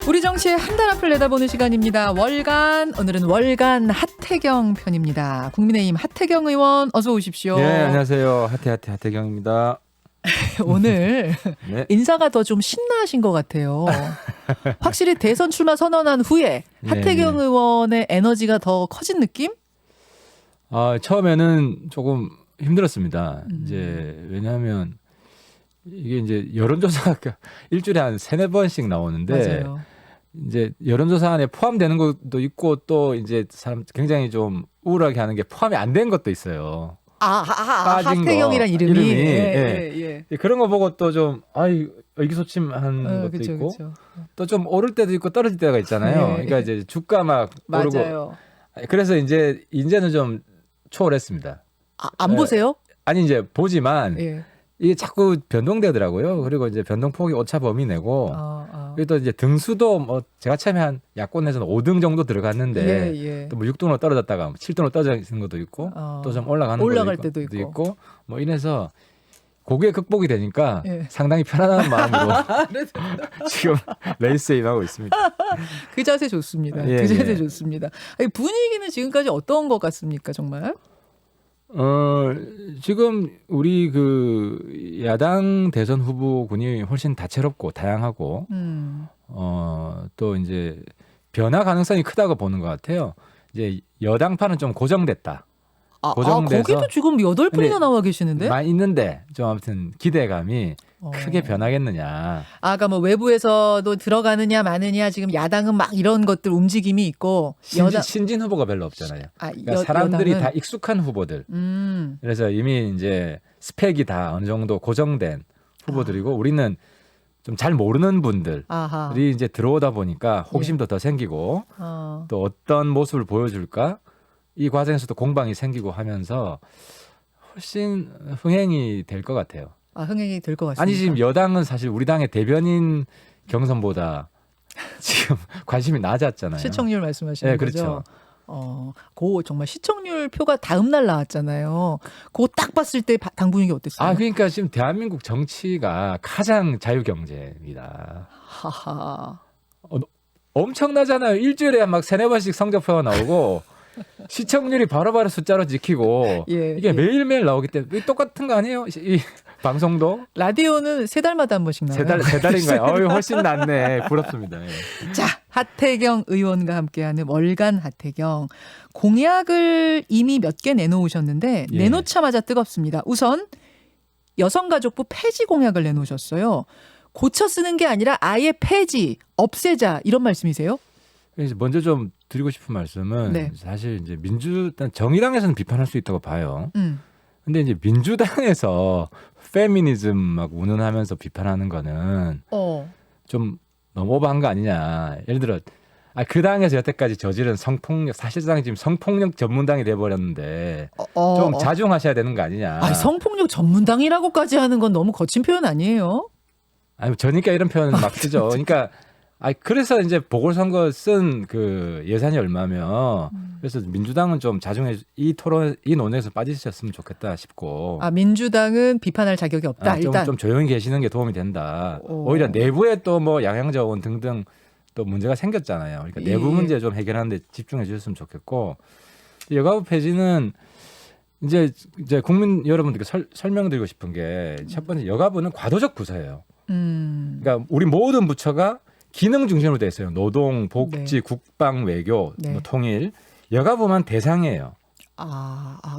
우리 정치의 한 달 앞을 내다보는 시간입니다. 월간, 오늘은 월간 하태경 편입니다. 국민의힘 하태경 의원 어서 오십시오. 네, 안녕하세요. 하태경입니다. 오늘 네. 인사가 더 좀 신나신 것 같아요. 확실히 대선 출마 선언한 후에 하태경 네. 의원의 에너지가 더 커진 느낌? 처음에는 조금 힘들었습니다. 이제 왜냐하면 이게 이제 여론조사가 일주일에 한 3-4번씩 나오는데 맞아요. 이제 여론조사 안에 포함되는 것도 있고 또 이제 사람 굉장히 좀 우울하게 하는 게 포함이 안 된 것도 있어요. 빠진 하태경이란 거, 이름이. 예. 그런 거 보고 또 좀 의기소침한 것도 그쵸, 있고 그쵸. 또 좀 오를 때도 있고 떨어질 때가 있잖아요. 네. 그러니까 이제 주가 막 오르고 맞아요. 그래서 이제는 좀 초월했습니다. 안 보세요? 아니 이제 보지만 예. 이게 자꾸 변동되더라고요. 그리고 이제 변동폭이 오차 범위 내고 그리고 또 이제 등수도 뭐 제가 처음에 한 야권에서는 5등 정도 들어갔는데 예. 또 뭐 6등으로 떨어졌다가 7등으로 떨어지는 것도 있고 또 좀 올라갈 때도 있고 뭐 이래서 그게 극복이 되니까 예. 상당히 편안한 마음으로 지금 레이스에 임하고 있습니다. 그 자세 좋습니다. 예, 그 자세 예. 좋습니다. 아니, 분위기는 지금까지 어떤 것 같습니까, 정말? 지금 우리 그 야당 대선 후보군이 훨씬 다채롭고 다양하고 또 이제 변화 가능성이 크다고 보는 것 같아요. 이제 여당파는 좀 고정됐다. 고정돼서 거기도 지금 8분이나 근데 나와 계시는데? 많이 있는데 좀 아무튼 기대감이 크게 어. 변하겠느냐. 아까 뭐 외부에서도 들어가느냐 마느냐 지금 야당은 막 이런 것들 움직임이 있고 신진 후보가 별로 없잖아요. 그러니까 사람들이 여당은? 다 익숙한 후보들. 그래서 이미 이제 스펙이 다 어느 정도 고정된 후보들이고 우리는 좀 잘 모르는 분들이 아하. 이제 들어오다 보니까 호기심도 더 생기고 또 어떤 모습을 보여줄까 이 과정에서도 공방이 생기고 하면서 훨씬 흥행이 될 것 같아요. 흥행이 될 것 같습니다. 아니 지금 여당은 사실 우리 당의 대변인 경선보다 지금 관심이 낮았잖아요. 시청률 말씀하시는 네, 거죠? 그렇죠. 고 정말 시청률 표가 다음 날 나왔잖아요. 그거 딱 봤을 때 당 분위기 어땠어요? 그러니까 지금 대한민국 정치가 가장 자유경제입니다. 하하. 엄청나잖아요. 일주일에 막 3-4번씩 성적표가 나오고 시청률이 바로바로 숫자로 찍히고 이게 매일매일 나오기 때문에 똑같은 거 아니에요? 이 방송도? 라디오는 3달마다 한 번씩 나와요. 3달인가요? 훨씬 낫네. 부럽습니다. 예. 자, 하태경 의원과 함께하는 월간 하태경. 공약을 이미 몇 개 내놓으셨는데 예. 내놓자마자 뜨겁습니다. 우선 여성가족부 폐지 공약을 내놓으셨어요. 고쳐 쓰는 게 아니라 아예 폐지, 없애자 이런 말씀이세요? 그래서 먼저 좀 드리고 싶은 말씀은 네. 사실 이제 정의당에서는 비판할 수 있다고 봐요. 근데 이제 민주당에서 페미니즘 막 운운하면서 비판하는 거는 좀 너무 오버한 거 아니냐. 예를 들어 그 당에서 여태까지 저지른 성폭력 사실상 지금 성폭력 전문당이 돼버렸는데 좀 자중하셔야 되는 거 아니냐. 성폭력 전문당이라고까지 하는 건 너무 거친 표현 아니에요? 저니까 이런 표현은 막 쓰죠. 그러니까 그래서 이제 보궐선거 쓴 그 예산이 얼마면 그래서 민주당은 좀 자중해 이 논의에서 빠지셨으면 좋겠다 싶고. 민주당은 비판할 자격이 없다. 일단 좀 조용히 계시는 게 도움이 된다. 오히려 내부에 또 뭐 양양자원 등등 또 문제가 생겼잖아요. 그러니까 내부 문제 좀 해결하는 데 집중해 주셨으면 좋겠고. 여가부 폐지는 이제 국민 여러분들께 설명드리고 싶은 게 첫 번째 여가부는 과도적 부서예요. 그러니까 우리 모든 부처가 기능 중심으로 돼 있어요. 노동, 복지, 네. 국방, 외교, 네. 뭐 통일. 여가부만 대상이에요.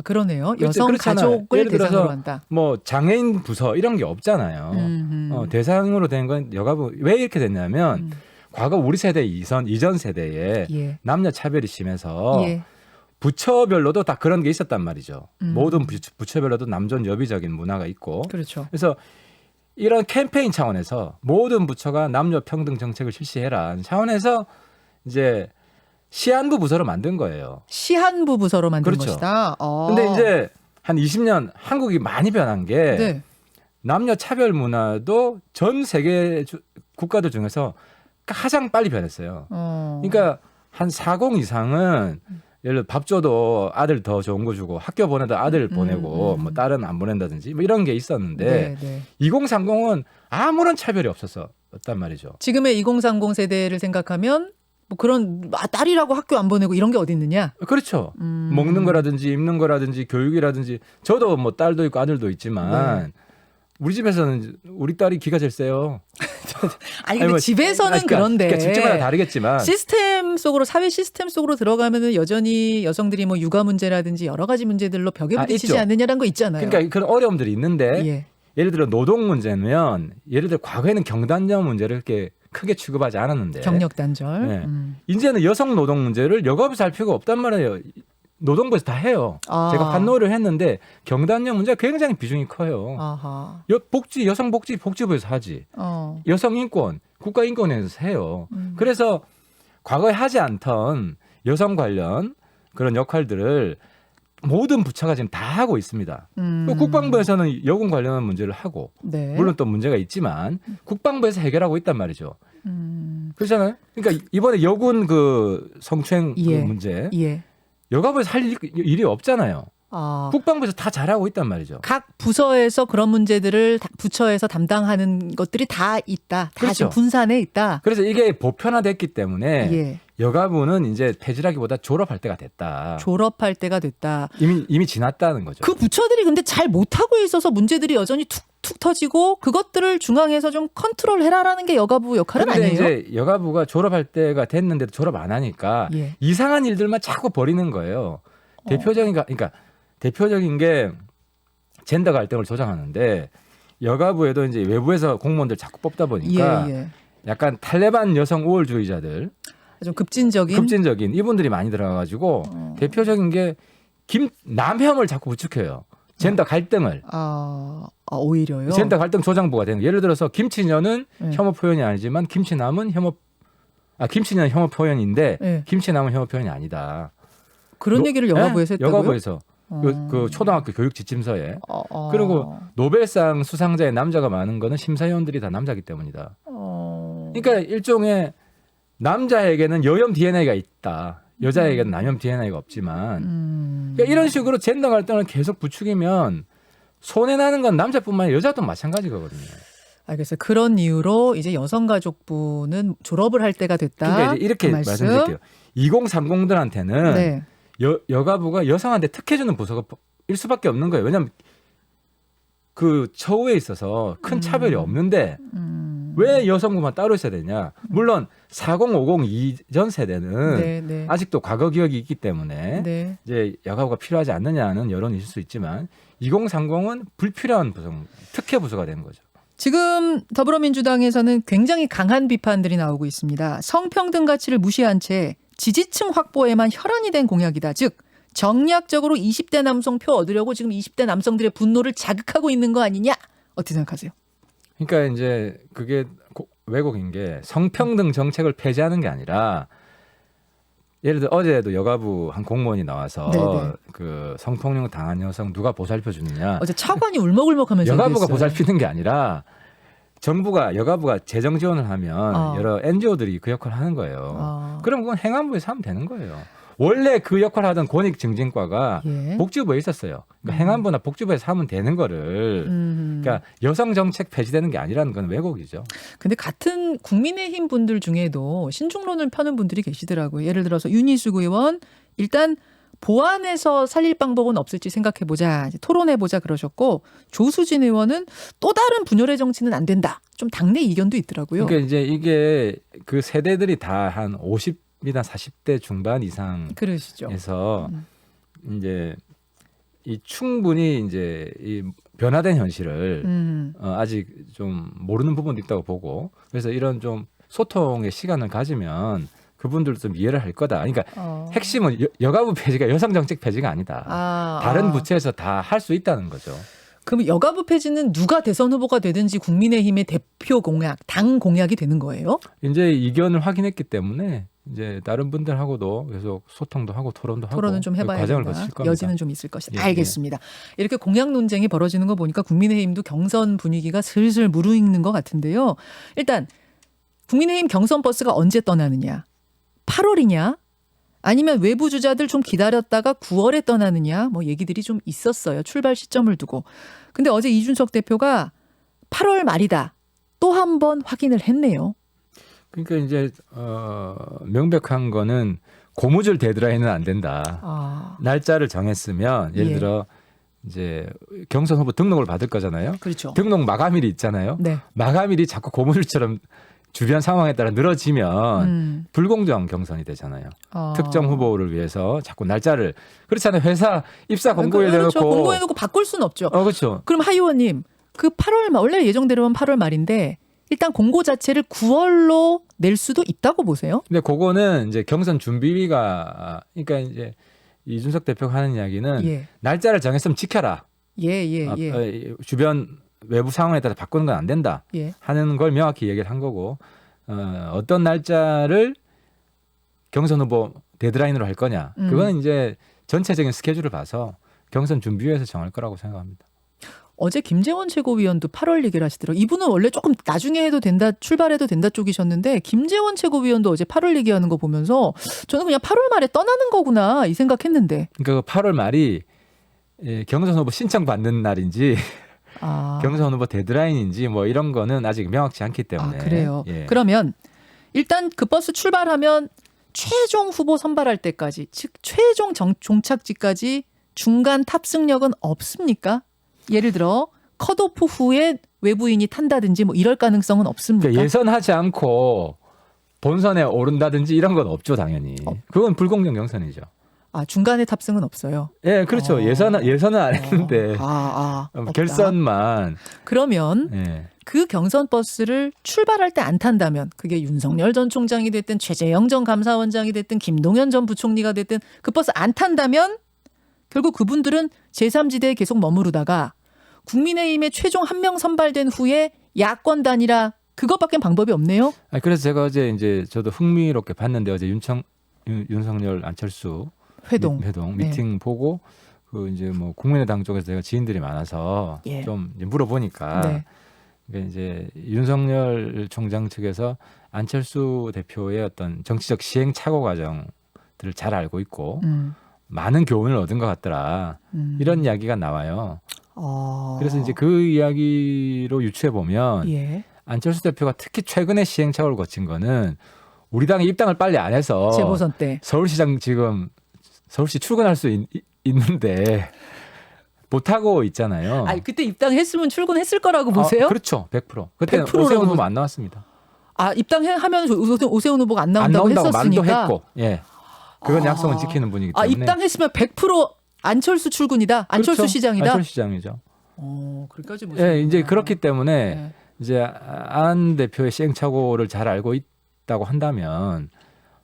그러네요. 그렇죠. 여성 그렇잖아요. 가족을 예를 들어서 대상으로 한다. 뭐 장애인 부서 이런 게 없잖아요. 대상으로 된 건 여가부. 왜 이렇게 됐냐면 과거 우리 세대 이전 세대에 남녀 차별이 심해서 부처별로도 다 그런 게 있었단 말이죠. 모든 부처별로도 남존 여비적인 문화가 있고. 그렇죠. 그래서 이런 캠페인 차원에서 모든 부처가 남녀 평등 정책을 실시해라 차원에서 이제 시한부 부서로 만든 거예요. 시한부 부서로 만든 그렇죠. 것이다. 근데 이제 한 20년 한국이 많이 변한 게 네. 남녀 차별 문화도 전 세계 국가들 중에서 가장 빨리 변했어요. 그러니까 한 40 이상은 예를 들어 밥 줘도 아들 더 좋은 거 주고 학교 보내도 아들 보내고 뭐 딸은 안 보낸다든지 뭐 이런 게 있었는데 2030은 아무런 차별이 없었어. 없단 말이죠. 지금의 2030 세대를 생각하면 뭐 그런 딸이라고 학교 안 보내고 이런 게 어디 있느냐? 그렇죠. 먹는 거라든지 입는 거라든지 교육이라든지 저도 뭐 딸도 있고 아들도 있지만 네. 우리 집에서는 우리 딸이 기가 제일 세요. 아니 근데 뭐, 집에서는 그런데 그러니까 집집마다 다르겠지만 시스템 속으로 사회 시스템 속으로 들어가면은 여전히 여성들이 뭐 육아 문제라든지 여러 가지 문제들로 벽에 부딪히지 있죠. 않느냐라는 거 있잖아요. 그러니까 그런 어려움들이 있는데 예. 예를 들어 노동 문제면 예를 들어 과거에는 경단녀 문제를 이렇게 크게 취급하지 않았는데 경력 단절. 네. 이제는 여성 노동 문제를 여가부에서 할 필요가 없단 말이에요. 노동부에서 다 해요. 아. 제가 판노를 했는데 경단녀 문제가 굉장히 비중이 커요. 아하. 복지부에서 하지. 어. 여성 인권, 국가 인권에서 해요. 그래서 과거에 하지 않던 여성 관련 그런 역할들을 모든 부처가 지금 다 하고 있습니다. 또 국방부에서는 여군 관련한 문제를 하고 네. 물론 또 문제가 있지만 국방부에서 해결하고 있단 말이죠. 그렇잖아요. 그러니까 이번에 여군 그 성추행 그 예. 문제 예. 여가부에서 할 일이 없잖아요. 아. 국방부에서 다 잘하고 있단 말이죠. 각 부서에서 그런 문제들을 부처에서 담당하는 것들이 다 있다. 다 그렇죠. 지금 분산해 있다. 그래서 이게 보편화됐기 때문에 예. 여가부는 이제 폐지라기보다 졸업할 때가 됐다. 졸업할 때가 됐다. 이미 지났다는 거죠. 그 부처들이 근데 잘 못하고 있어서 문제들이 여전히 툭툭 터지고 그것들을 중앙에서 좀 컨트롤해라라는 게 여가부 역할은 그런데 아니에요? 이제 여가부가 졸업할 때가 됐는데도 졸업 안 하니까 예. 이상한 일들만 자꾸 벌이는 거예요. 그러니까 대표적인 게 젠더 갈등을 조장하는데 여가부에도 이제 외부에서 공무원들 자꾸 뽑다 보니까 예. 약간 탈레반 여성 우월주의자들 좀 급진적인 이분들이 많이 들어가가지고 대표적인 게 남혐을 자꾸 부추겨요. 젠더 갈등을. 오히려요. 젠더 갈등 조장부가 되는 거예요. 예를 들어서 김치녀는 네. 혐오 표현이 아니지만 김치남은 김치녀는 혐오 표현인데 네. 김치남은 혐오 표현이 아니다. 그런 얘기를 여가부에서 했다고요? 여가부에서 그 초등학교 교육 지침서에. 어. 그리고 노벨상 수상자의 남자가 많은 거는 심사위원들이 다 남자기 때문이다. 그러니까 일종의 남자에게는 여혐 DNA가 있다. 여자에게는 남혐 DNA가 없지만 그러니까 이런 식으로 젠더 갈등을 계속 부추기면 손해나는 건 남자뿐만 아니라 여자도 마찬가지거든요. 알겠어요. 그런 이유로 이제 여성가족부는 졸업을 할 때가 됐다. 그러니까 이제 이렇게 그 말씀. 말씀드릴게요. 2030들한테는 네. 여가부가 여성한테 특혜주는 부서가 일 수밖에 없는 거예요. 왜냐하면 그 처우에 있어서 큰 차별이 없는데 왜 여성부만 따로 있어야 되냐. 물론 4050 이전 세대는 네. 아직도 과거 기억이 있기 때문에 네. 이제 여가부가 필요하지 않느냐는 여론이 있을 수 있지만 2030은 불필요한 부서, 특혜 부서가 되는 거죠. 지금 더불어민주당에서는 굉장히 강한 비판들이 나오고 있습니다. 성평등 가치를 무시한 채 지지층 확보에만 혈안이 된 공약이다. 즉 정략적으로 20대 남성 표 얻으려고 지금 20대 남성들의 분노를 자극하고 있는 거 아니냐? 어떻게 생각하세요? 그러니까 이제 그게 왜곡인 게 성평등 정책을 폐지하는 게 아니라 예를 들어 어제도 여가부 한 공무원이 나와서 네네. 그 성폭력 당한 여성 누가 보살펴 주느냐. 어제 차관이 울먹울먹하면서 여가부가 얘기했어요. 보살피는 게 아니라 여가부가 재정 지원을 하면 여러 NGO들이 그 역할을 하는 거예요. 그럼 그건 행안부에서 하면 되는 거예요. 원래 그 역할을 하던 권익증진과가 예. 복지부에 있었어요. 그러니까 행안부나 복지부에서 하면 되는 거를 그러니까 여성 정책 폐지되는 게 아니라는 건 왜곡이죠. 근데 같은 국민의힘 분들 중에도 신중론을 펴는 분들이 계시더라고요. 예를 들어서 윤희숙 의원 일단 보완해서 살릴 방법은 없을지 생각해보자. 토론해보자 그러셨고 조수진 의원은 또 다른 분열의 정치는 안 된다. 좀 당내 이견도 있더라고요. 그러니까 이제 이게 그 세대들이 다 한 50이나 40대 중반 이상에서 그러시죠. 이제 이 충분히 이제 이 변화된 현실을 아직 좀 모르는 부분도 있다고 보고 그래서 이런 좀 소통의 시간을 가지면 그분들도 좀 이해를 할 거다. 그러니까 핵심은 여가부 폐지가 여성 정책 폐지가 아니다. 다른 부처에서 다 할 수 있다는 거죠. 그럼 여가부 폐지는 누가 대선 후보가 되든지 국민의힘의 대표 공약, 당 공약이 되는 거예요? 이제 이견을 확인했기 때문에 이제 다른 분들하고도 계속 소통도 하고 토론도 하고 토론은 좀 해봐야 과정을 된다. 거칠 겁니다. 여지는 좀 있을 것이다. 예, 알겠습니다. 이렇게 공약 논쟁이 벌어지는 거 보니까 국민의힘도 경선 분위기가 슬슬 무르익는 것 같은데요. 일단 국민의힘 경선 버스가 언제 떠나느냐? 8월이냐? 아니면 외부 주자들 좀 기다렸다가 9월에 떠나느냐? 뭐 얘기들이 좀 있었어요. 출발 시점을 두고. 근데 어제 이준석 대표가 8월 말이다. 또 한 번 확인을 했네요. 그러니까 이제 명백한 거는 고무줄 데드라인은 안 된다. 아, 날짜를 정했으면 예를 예. 들어 이제 경선 후보 등록을 받을 거잖아요. 그렇죠. 등록 마감일이 있잖아요. 네. 마감일이 자꾸 고무줄처럼 주변 상황에 따라 늘어지면 불공정 경선이 되잖아요. 아. 특정 후보를 위해서 자꾸 날짜를 그렇잖아요. 회사 입사 공고일 그렇죠. 내놓고 공고해놓고 바꿀 수는 없죠. 그렇죠. 그럼 하 의원님 그 8월 말 원래 예정대로는 8월 말인데 일단 공고 자체를 9월로 낼 수도 있다고 보세요? 근데 그거는 이제 경선 준비위가 그러니까 이제 이준석 대표가 하는 이야기는 예. 날짜를 정했으면 지켜라. 예. 주변 외부 상황에 따라 바꾸는 건 안 된다. 예. 하는 걸 명확히 얘기를 한 거고 어떤 날짜를 경선 후보 데드라인으로 할 거냐. 그건 이제 전체적인 스케줄을 봐서 경선 준비위에서 정할 거라고 생각합니다. 어제 김재원 최고위원도 8월 얘기를 하시더라고요. 이분은 원래 조금 나중에 해도 된다, 출발해도 된다 쪽이셨는데 김재원 최고위원도 어제 8월 얘기하는 거 보면서 저는 그냥 8월 말에 떠나는 거구나 이 생각했는데. 그러니까 8월 말이 경선 후보 신청 받는 날인지 아. 경선 후보 데드라인인지 뭐 이런 거는 아직 명확치 않기 때문에. 그래요. 예. 그러면 일단 그 버스 출발하면 최종 후보 선발할 때까지, 즉 최종 종착지까지 중간 탑승력은 없습니까? 예를 들어 컷오프 후에 외부인이 탄다든지 뭐 이럴 가능성은 없습니까? 그러니까 예선하지 않고 본선에 오른다든지 이런 건 없죠, 당연히. 그건 불공정 경선이죠. 아, 중간에 탑승은 없어요. 예, 그렇죠. 예선은 안 했는데 없다. 결선만. 그러면 예. 그 경선 버스를 출발할 때 안 탄다면 그게 윤석열 전 총장이 됐든 최재형 전 감사원장이 됐든 김동연 전 부총리가 됐든 그 버스 안 탄다면 결국 그분들은 제3지대에 계속 머무르다가 국민의힘의 최종 한 명 선발된 후에 야권 단일화 그것밖에 방법이 없네요. 그래서 제가 어제 이제 저도 흥미롭게 봤는데 어제 윤석열 안철수 회동 네. 미팅 보고 그 이제 뭐 국민의당 쪽에서 제가 지인들이 많아서 예. 좀 이제 물어보니까 네. 그러니까 이제 윤석열 총장 측에서 안철수 대표의 어떤 정치적 시행 착오 과정들을 잘 알고 있고 많은 교훈을 얻은 것 같더라. 이런 이야기가 나와요. 그래서 이제 그 이야기로 유추해 보면 예. 안철수 대표가 특히 최근에 시행착오를 거친 거는 우리 당이 입당을 빨리 안 해서 재보선 때 서울시장 지금 서울시 출근할 수 있는데 못 하고 있잖아요. 그때 입당했으면 출근했을 거라고 보세요? 그렇죠. 100%. 그때는 100% 오세훈 후보 안 나왔습니다. 입당하면 오세훈 후보가 안 안 나온다고 나온다고 말도 했었으니까. 했고. 예. 그건 약속은 지키는 분이기 때문에. 입당했으면 100% 안철수 출근이다. 안철수 그렇죠. 시장이다. 안철수 시장이죠. 그렇게까지 예, 이제 그렇기 때문에 네. 이제 안 대표의 시행착오를 잘 알고 있다고 한다면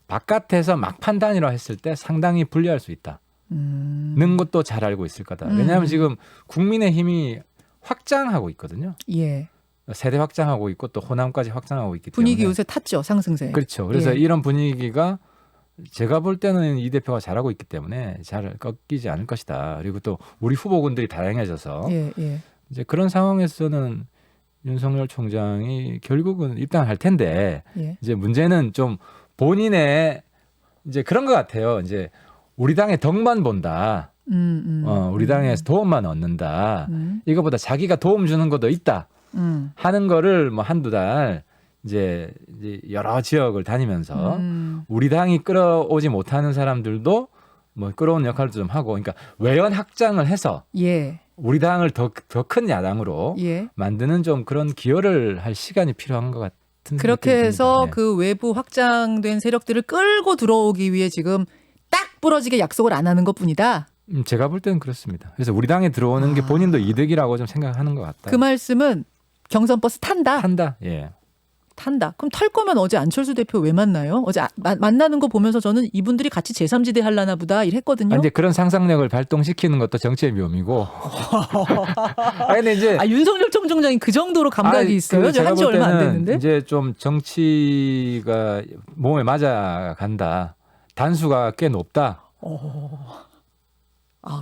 바깥에서 막판 단일화 했을 때 상당히 불리할 수 있다. 는 것도 잘 알고 있을 거다. 왜냐하면 지금 국민의힘이 확장하고 있거든요. 예. 세대 확장하고 있고 또 호남까지 확장하고 있기 분위기 때문에. 요새 탔죠. 상승세. 그렇죠. 그래서 예. 이런 분위기가 제가 볼 때는 이 대표가 잘하고 있기 때문에 잘 꺾이지 않을 것이다. 그리고 또 우리 후보군들이 다양해져서 예. 이제 그런 상황에서는 윤석열 총장이 결국은 입당할 텐데 예. 이제 문제는 좀 본인의 이제 그런 것 같아요. 이제 우리 당의 덕만 본다. 우리 당에서 도움만 얻는다. 이거보다 자기가 도움 주는 것도 있다. 하는 거를 뭐 한두 달 이제 여러 지역을 다니면서 우리 당이 끌어오지 못하는 사람들도 뭐 끌어오는 역할도 좀 하고, 그러니까 외연 확장을 해서 예. 우리 당을 더 큰 야당으로 예. 만드는 좀 그런 기여를 할 시간이 필요한 것 같은. 그렇게 느낌이 해서 듭니다. 네. 그 외부 확장된 세력들을 끌고 들어오기 위해 지금 딱 부러지게 약속을 안 하는 것뿐이다. 제가 볼 때는 그렇습니다. 그래서 우리 당에 들어오는 게 본인도 이득이라고 좀 생각하는 것 같다. 그 말씀은 경선 버스 탄다. 한다. 예. 탄다. 그럼 탈 거면 어제 안철수 대표 왜 만나요? 어제 만나는 거 보면서 저는 이분들이 같이 제3지대 하려나 보다 이랬거든요. 이제 그런 상상력을 발동시키는 것도 정치의 묘미고. 근데 이제 윤석열 총장이 그 정도로 감각이 있어요? 제가 한지 볼 얼마 안 때는 됐는데. 이제 좀 정치가 몸에 맞아 간다. 단수가 꽤 높다.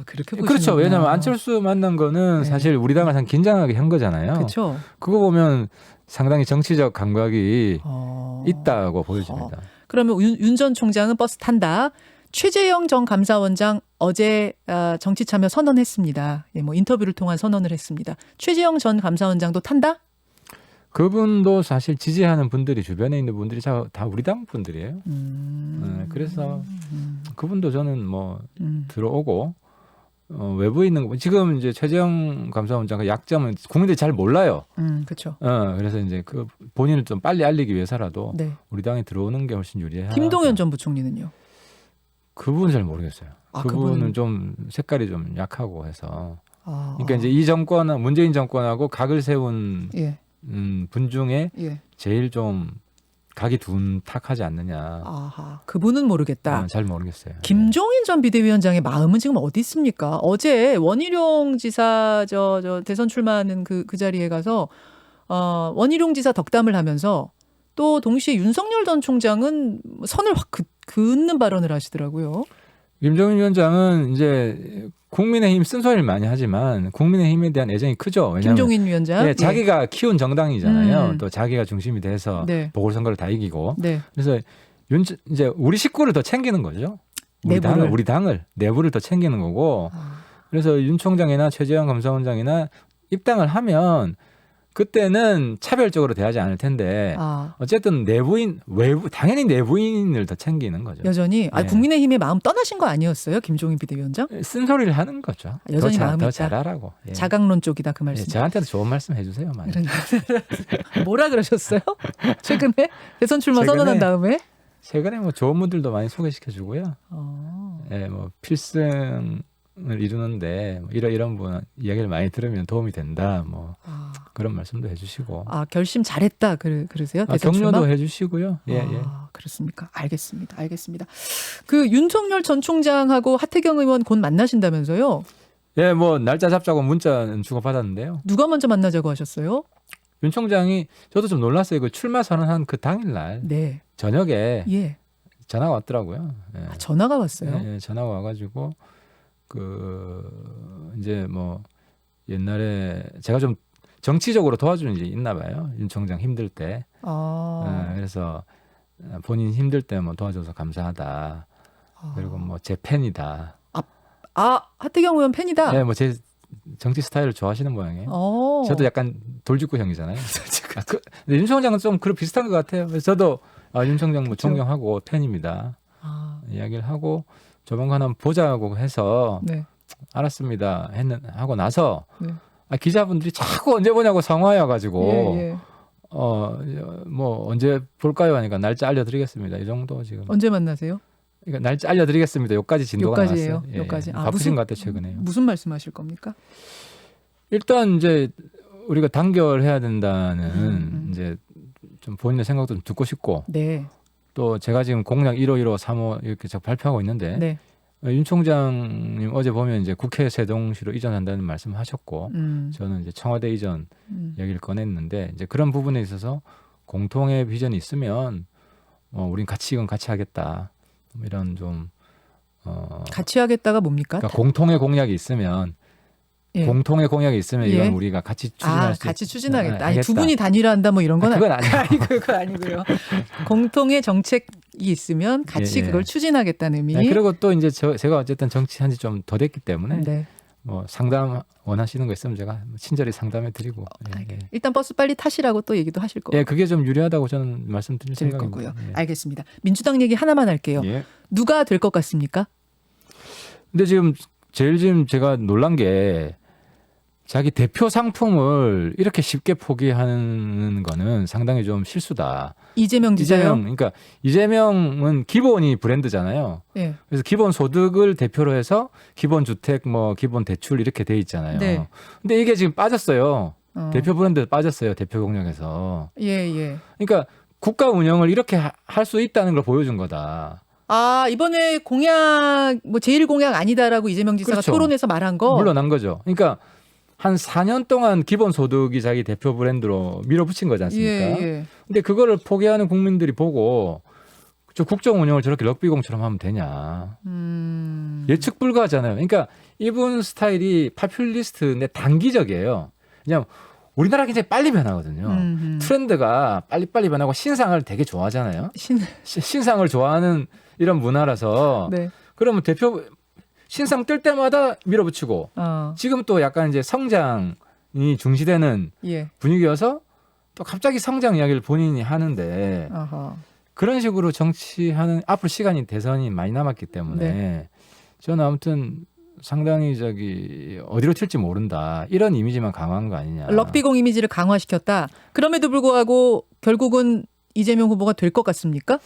그렇게 보시는구나. 그렇죠. 왜냐하면 안철수 만난 거는 네. 사실 우리 당을 상 긴장하게 한 거잖아요. 그렇죠. 그거 보면 상당히 정치적 감각이 있다고 보여집니다. 그러면 윤 전 총장은 버스 탄다. 최재형 전 감사원장 어제 정치 참여 선언했습니다. 예, 뭐 인터뷰를 통한 선언을 했습니다. 최재형 전 감사원장도 탄다? 그분도 사실 지지하는 분들이 주변에 있는 분들이 다 우리 당 분들이에요. 그래서 그분도 저는 뭐 들어오고 외부에 있는 거 지금 이제 최재형 감사원장 그 약점은 국민들이 잘 몰라요. 그렇죠. 그래서 이제 그 본인을 좀 빨리 알리기 위해서라도 네. 우리 당에 들어오는 게 훨씬 유리해요. 김동연 전 부총리는요? 그분은 잘 모르겠어요. 아, 그분은 좀 색깔이 좀 약하고 해서. 아, 그러니까 이제 이 정권은 문재인 정권하고 각을 세운 예, 분 중에 예. 제일 좀 각이 둔탁하지 않느냐. 아하, 그분은 모르겠다. 잘 모르겠어요. 김종인 전 비대위원장의 마음은 지금 어디 있습니까? 어제 원희룡 지사 저 대선 출마하는 그 자리에 가서 원희룡 지사 덕담을 하면서 또 동시에 윤석열 전 총장은 선을 확 긋는 발언을 하시더라고요. 김종인 위원장은 이제 국민의힘 쓴소리를 많이 하지만 국민의힘에 대한 애정이 크죠. 왜냐하면 김종인 위원장. 예, 자기가 키운 정당이잖아요. 또 자기가 중심이 돼서 네. 보궐선거를 다 이기고. 네. 그래서 이제 우리 식구를 더 챙기는 거죠. 우리 당을 내부를 더 챙기는 거고. 그래서 윤 총장이나 최재형 감사원장이나 입당을 하면 그때는 차별적으로 대하지 않을 텐데 어쨌든 외부 당연히 내부인을 더 챙기는 거죠. 여전히 예. 국민의힘의 마음 떠나신 거 아니었어요? 김종인 비대위원장? 쓴소리를 하는 거죠. 여전히 마음이 더 있다. 잘하라고. 예. 자강론 쪽이다 그 말씀. 예, 저한테도 좋은 말씀 해주세요. 많이. 뭐라 그러셨어요? 최근에 대선 출마 최근에 선언한 다음에? 최근에 뭐 좋은 분들도 많이 소개시켜주고요. 예, 뭐 필승을 이루는데 뭐 이런 분 이야기를 많이 들으면 도움이 된다. 뭐 그런 말씀도 해주시고. 결심 잘했다 그러세요? 대선 격려도 출마? 해주시고요. 예. 그렇습니까? 알겠습니다. 그 윤석열 전 총장하고 하태경 의원 곧 만나신다면서요? 예, 뭐 날짜 잡자고 문자는 주고받았는데요. 누가 먼저 만나자고 하셨어요? 윤 총장이 저도 좀 놀랐어요. 그 출마 선언한 그 당일날 네. 저녁에 예. 전화가 왔더라고요. 예. 전화가 왔어요? 예, 전화가 와가지고 이제 뭐 옛날에 제가 좀 정치적으로 도와주는 일이 있나 봐요. 윤 총장 힘들 때. 그래서 본인 힘들 때 뭐 도와줘서 감사하다. 그리고 뭐 제 팬이다. 하태경 의원 팬이다. 네, 뭐 제 정치 스타일을 좋아하시는 모양이에요. 저도 약간 돌직구형이잖아요. 근데 윤 총장은 좀 그런 비슷한 것 같아요. 그래서 저도 윤 총장 뭐 존경하고 팬입니다. 이야기를 하고 조만간 한번 보자고 해서 네. 알았습니다. 하고 나서 네. 기자분들이 자꾸 언제 보냐고 성화해 가지고 예. 뭐 언제 볼까요 하니까 날짜 알려드리겠습니다. 이 정도 지금. 언제 만나세요? 그러니까 날짜 알려드리겠습니다. 여기까지 진도가 요까지예요? 나왔어요. 예. 요까지. 바쁘신 것 같아요. 최근에. 무슨 말씀하실 겁니까? 일단 이제 우리가 단결해야 된다는 이제 좀 본인의 생각도 좀 듣고 싶고 네. 또 제가 지금 공약 1호, 1호, 3호 이렇게 제가 발표하고 있는데 네. 윤 총장님 어제 보면 이제 국회 세동시로 이전한다는 말씀하셨고 저는 이제 청와대 이전 얘기를 꺼냈는데 이제 그런 부분에 있어서 공통의 비전이 있으면 우린 이건 같이 하겠다 이런 좀 같이 하겠다가 뭡니까? 그러니까 공통의 공약이 있으면 예. 공통의 공약이 있으면 이건 우리가 같이 추진할 수 같이 추진하겠다. 하겠다. 두 분이 단일화한다 뭐 이런 건 그건 아니고. 그거 아니고요. 공통의 정책이 있으면 같이 그걸 추진하겠다는 의미. 네, 그리고 또 이제 제가 어쨌든 정치한 지 좀 더 됐기 때문에 네. 뭐 상담 원하시는 거 있으면 제가 친절히 상담해 드리고. 일단 버스 빨리 타시라고 또 얘기도 하실 거고. 예, 그게 좀 유리하다고 저는 말씀드릴 생각입니다. 거고요. 알겠습니다. 민주당 얘기 하나만 할게요. 예. 누가 될 것 같습니까? 근데 지금 제가 놀란 게 자기 대표 상품을 이렇게 쉽게 포기하는 거는 상당히 좀 실수다. 이재명 지사요? 그러니까 이재명은 기본이 브랜드잖아요. 예. 그래서 기본 소득을 대표로 해서 기본 주택, 뭐 기본 대출 이렇게 돼 있잖아요. 네. 근데 이게 지금 빠졌어요. 대표 브랜드 빠졌어요. 대표 공약에서. 예. 그러니까 국가 운영을 이렇게 할 수 있다는 걸 보여준 거다. 이번에 공약 제일 공약 아니다라고 이재명 지사가 그렇죠. 토론에서 말한 거 물러난 거죠. 그러니까 한 4년 동안 기본 소득이 자기 대표 브랜드로 밀어붙인 거지 않습니까? 예. 근데 그거를 포기하는 국민들이 보고 저 국정 운영을 저렇게 럭비공처럼 하면 되냐. 예측 불가하잖아요. 그러니까 이분 스타일이 파퓰리스트인데 단기적이에요. 그냥 우리나라 굉장히 빨리 변하거든요. 트렌드가 빨리빨리 변하고 신상을 되게 좋아하잖아요. 신상을 좋아하는 이런 문화라서 네. 그러면 대표 신상 뜰 때마다 밀어붙이고 지금 또 약간 이제 성장이 중시되는 분위기여서 또 갑자기 성장 이야기를 본인이 하는데 아하. 그런 식으로 정치하는 앞으로 시간이 대선이 많이 남았기 때문에 네. 저는 아무튼 상당히 어디로 튈지 모른다 이런 이미지만 강화한 거 아니냐. 럭비공 이미지를 강화시켰다. 그럼에도 불구하고 결국은 이재명 후보가 될 것 같습니까?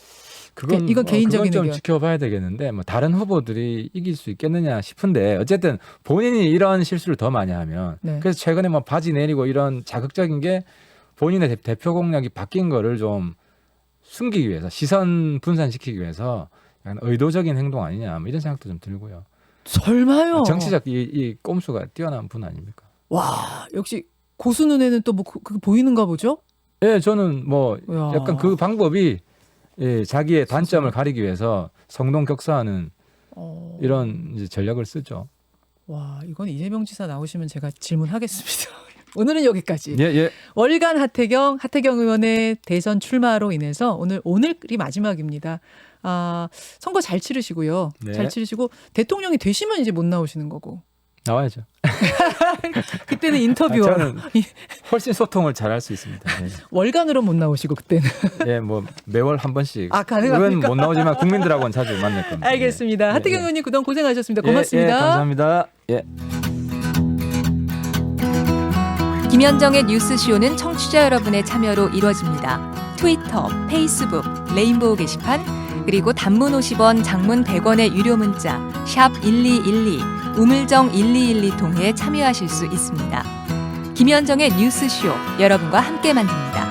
이건 개인적인 그건 좀 의견. 지켜봐야 되겠는데 뭐 다른 후보들이 이길 수 있겠느냐 싶은데 어쨌든 본인이 이런 실수를 더 많이 하면 네. 그래서 최근에 뭐 바지 내리고 이런 자극적인 게 본인의 대표 공약이 바뀐 거를 좀 숨기기 위해서 시선 분산시키기 위해서 약간 의도적인 행동 아니냐 뭐 이런 생각도 좀 들고요. 설마요. 정치적 이 꼼수가 뛰어난 분 아닙니까? 와, 역시 고수 눈에는 또 뭐 그게 보이는가 보죠? 예, 저는 뭐 야. 약간 그 방법이 예, 자기의 단점을 가리기 위해서 성동격사하는 어. 이런 이제 전략을 쓰죠. 와, 이건 이재명 지사 나오시면 제가 질문하겠습니다. 오늘은 여기까지. 예, 예. 월간 하태경 의원의 대선 출마로 인해서 오늘이 마지막입니다. 아, 선거 잘 치르시고요. 네. 잘 치르시고 대통령이 되시면 이제 못 나오시는 거고. 나와야죠. 그때는 인터뷰어 저는 훨씬 소통을 잘할 수 있습니다. 네. 월간으로 못 나오시고 그때는. 예, 뭐 매월 한 번씩. 아, 가능합니까? 못 나오지만 국민들하고는 자주 만날 겁니다. 알겠습니다. 예. 하태경 예, 의원님 그동안 고생하셨습니다. 예, 고맙습니다. 예, 감사합니다. 예. 김현정의 뉴스쇼는 청취자 여러분의 참여로 이루어집니다. 트위터, 페이스북, 레인보우 게시판, 그리고 단문 50원, 장문 100원의 유료 문자 샵 1212, 우물정 1212 통해 참여하실 수 있습니다. 김현정의 뉴스쇼, 여러분과 함께 만듭니다.